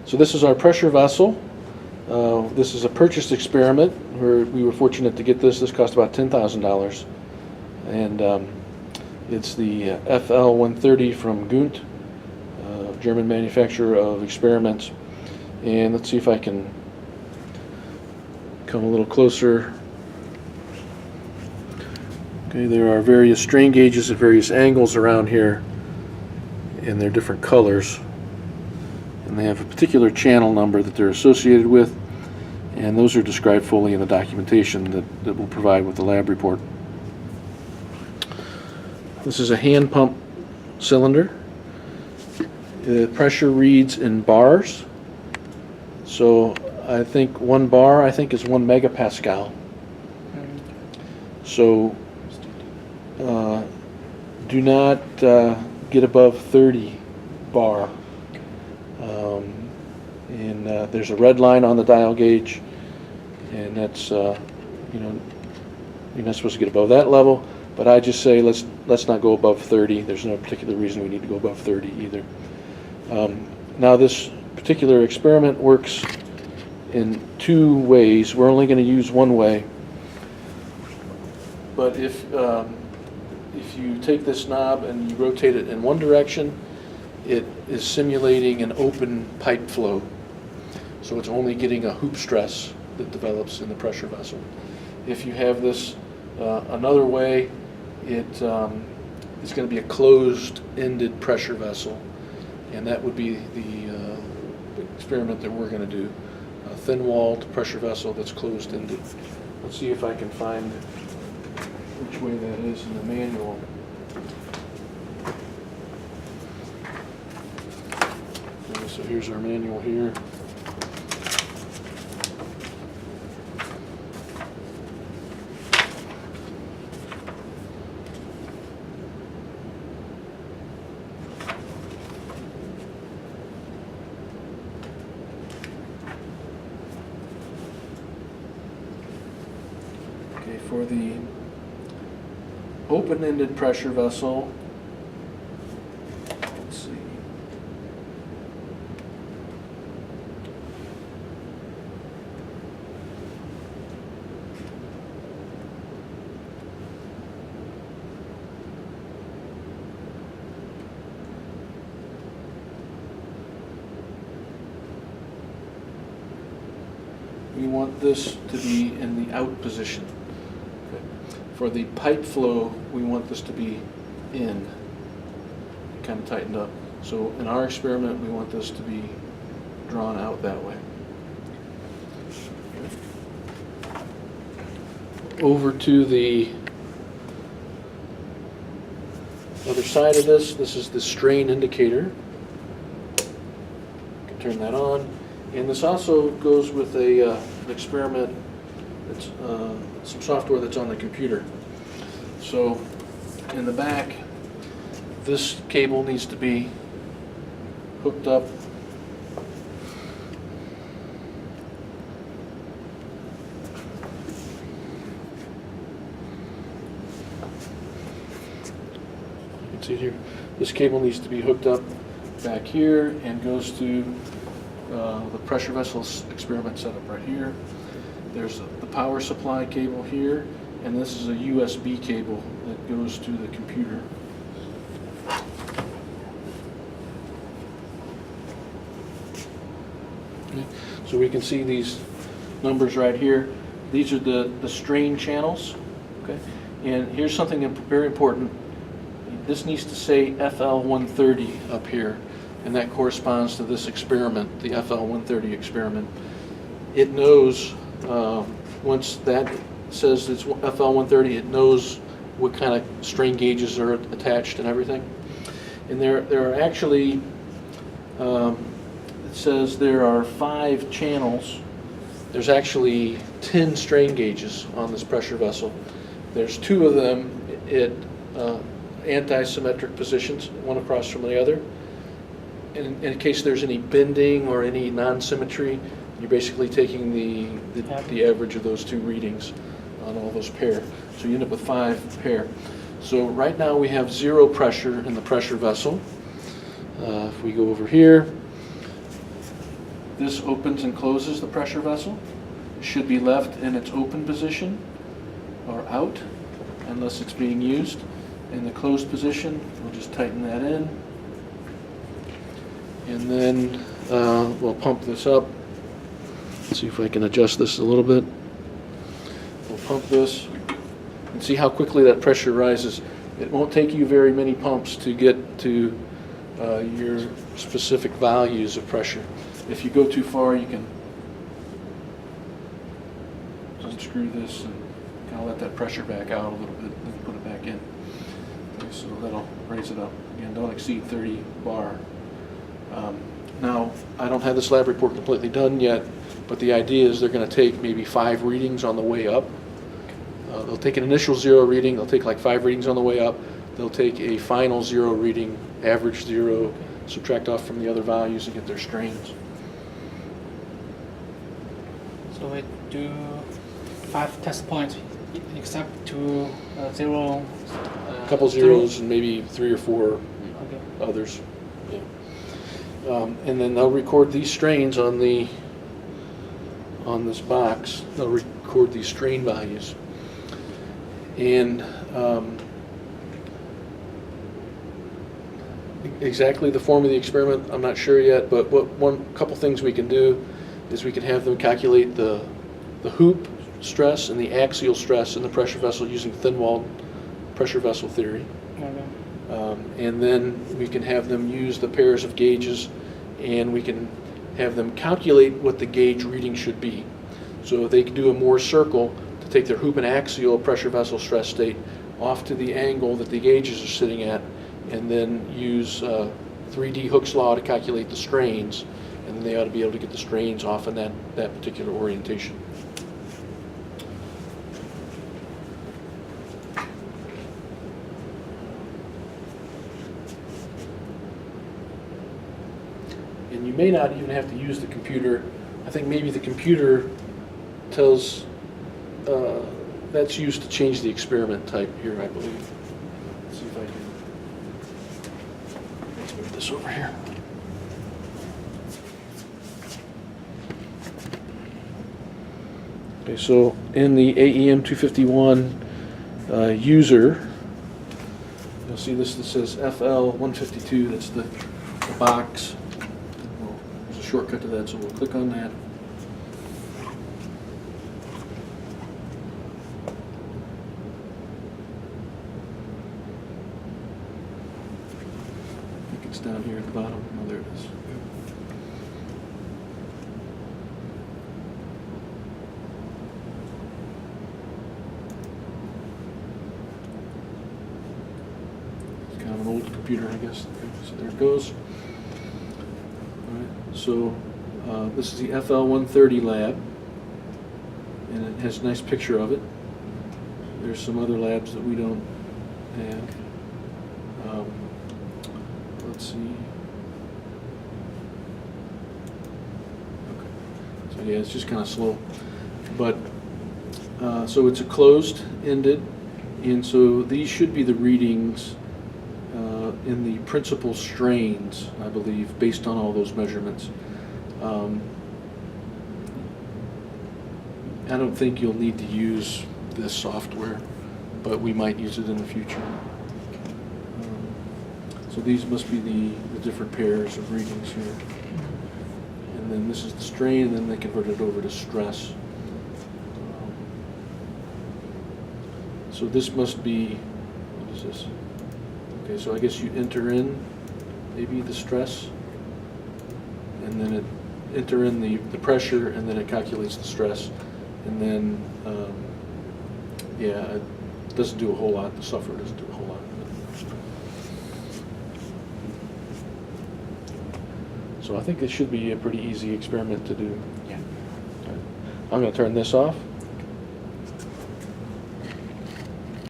So this is our pressure vessel. This is a purchased experiment. We were fortunate to get this. This cost about $10,000. And it's the FL-130 from Gunt, German manufacturer of experiments. And let's see if I can come a little closer. Okay, there are various strain gauges at various angles around here, and they're different colors. And they have a particular channel number that they're associated with, and those are described fully in the documentation that we'll provide with the lab report. This is a hand pump cylinder. The pressure reads in bars. So I think 1 bar is 1 megapascal. So do not get above 30 bar. And there's a red line on the dial gauge, and that's you're not supposed to get above that level. But I just say let's not go above 30. There's no particular reason we need to go above 30 either. Now this particular experiment works in 2 ways. We're only going to use 1 way. But if you take this knob and you rotate it in 1 direction, it is simulating an open pipe flow. So it's only getting a hoop stress that develops in the pressure vessel. If you have this another way, it's going to be a closed-ended pressure vessel, and that would be the experiment that we're going to do. A thin-walled pressure vessel that's closed-ended. Let's see if I can find which way that is in the manual. Okay, so here's our manual here. Okay, for the open-ended pressure vessel, let's see. We want this to be in the out position. For the pipe flow, we want this to be in, kind of tightened up. So in our experiment, we want this to be drawn out that way. Over to the other side of this, this is the strain indicator. You can turn that on. And this also goes with an experiment. It's some software that's on the computer. So in the back, this cable needs to be hooked up you can see it here. This cable needs to be hooked up back here and goes to the pressure vessel experiment setup right here. There's the power supply cable here, and this is a USB cable that goes to the computer. Okay. So we can see these numbers right here. These are the strain channels. Okay. And here's something very important. This needs to say FL-130 up here, and that corresponds to this experiment, the FL-130 experiment. It knows once that says it's FL-130, it knows what kind of strain gauges are attached and everything. And there are actually, it says there are 5 channels. There's actually 10 strain gauges on this pressure vessel. There's 2 of them at anti-symmetric positions, one across from the other. In case there's any bending or any non-symmetry, you're basically taking the average of those 2 readings on all those pair. So you end up with 5 pair. So right now we have 0 pressure in the pressure vessel. If we go over here, this opens and closes the pressure vessel. It should be left in its open position or out unless it's being used. In the closed position, we'll just tighten that in. And then we'll pump this up. Let's see if I can adjust this a little bit. We'll pump this and see how quickly that pressure rises. It won't take you very many pumps to get to your specific values of pressure. If you go too far, you can unscrew this and kind of let that pressure back out a little bit, then put it back in. Okay, so that'll raise it up. Again, don't exceed 30 bar. Now, I don't have this lab report completely done yet, but the idea is they're going to take maybe 5 readings on the way up. They'll take an initial 0 reading, they'll take like 5 readings on the way up, they'll take a final 0 reading, average 0, subtract off from the other values and get their strains. So we do 5 test points, except 2 0. A couple zeros and maybe 3 or 4 Okay. others. Yeah. And then they'll record these strains on this box. They'll record these strain values. And exactly the form of the experiment, I'm not sure yet, but couple things we can do is we can have them calculate the hoop stress and the axial stress in the pressure vessel using thin-walled pressure vessel theory. Okay. And then we can have them use the pairs of gauges, and we can have them calculate what the gauge reading should be. So they can do a Moore circle to take their hoop and axial pressure vessel stress state off to the angle that the gauges are sitting at, and then use 3D Hooke's law to calculate the strains, and then they ought to be able to get the strains off in that particular orientation. And you may not even have to use the computer. I think maybe the computer tells, that's used to change the experiment type here, I believe. Let's see if I can, let's move this over here. Okay, so in the AEM 251 user, you'll see this that says FL 152, that's the box. There's a shortcut to that, so we'll click on that. I think it's down here at the bottom. Oh, there it is. It's kind of an old computer, I guess. Okay, so there it goes. All right, so this is the FL 130 lab, and it has a nice picture of it. There's some other labs that we don't have. Let's see. Okay. So yeah, it's just kind of slow. But so it's a closed-ended, and so these should be the readings in the principal strains, I believe, based on all those measurements. I don't think you'll need to use this software, but we might use it in the future. So these must be the different pairs of readings here. And then this is the strain, and then they convert it over to stress. So this must be, what is this? Okay, so I guess you enter in maybe the stress, and then enter in the pressure, and then it calculates the stress. And then, yeah, it doesn't do a whole lot. The software doesn't do a whole lot. So I think this should be a pretty easy experiment to do. Yeah. I'm going to turn this off.